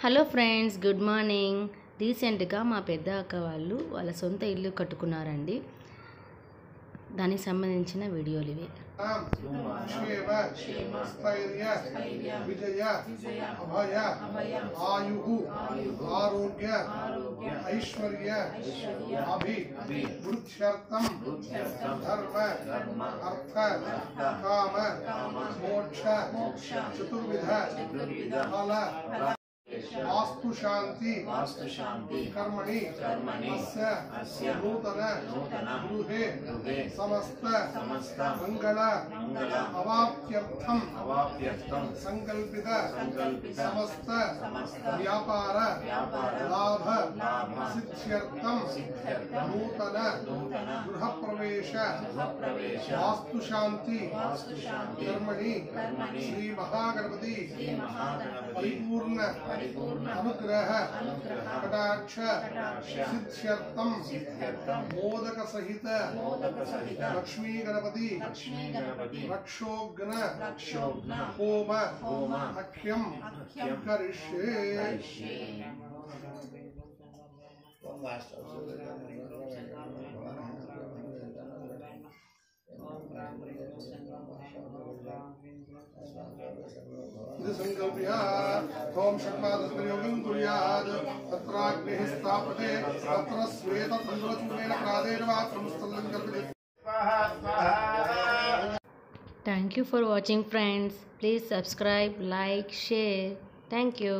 Hello friends, good morning. రీసెంట్గా మా పెద్ద అక్క వాళ్ళు వాళ్ళ సొంత ఇల్లు కట్టుకున్నారండి. దానికి సంబంధించిన వీడియోలు ఇవి. విజయ అభయ ఆయు ఆరోగ్య ఐశ్వర్య అభివృద్ధ్యర్థం ధర్మ అర్థ కామ మోక్ష చతుర్విధ ఫల वास्तु शांति कर्मणि अस्य नूतन गृहे समस्त मंगल अवाप्त्यर्थं संकल्पित समस्त व्यापार लाभ सिद्ध्यर्थं नूतन गृह प्रवेश वास्तु शांति कर्मणि श्री महागणपति परिपूर्ण अनुग्रह कटाक्ष सिद्ध्यर्थं मोदक सहित लक्ष्मी गणपति रक्षोघ्न होम अख्यम करिष्ये। संकल्प्य ओम षट्पादस्पर्योगं कुर्यात् तत्राग्निः स्थापते तत्र श्वेततन्द्रचूर्णेन प्रादेन वा क्रमस्थलं कल्पते। Thank you for watching friends. Please subscribe, like, share. Thank you.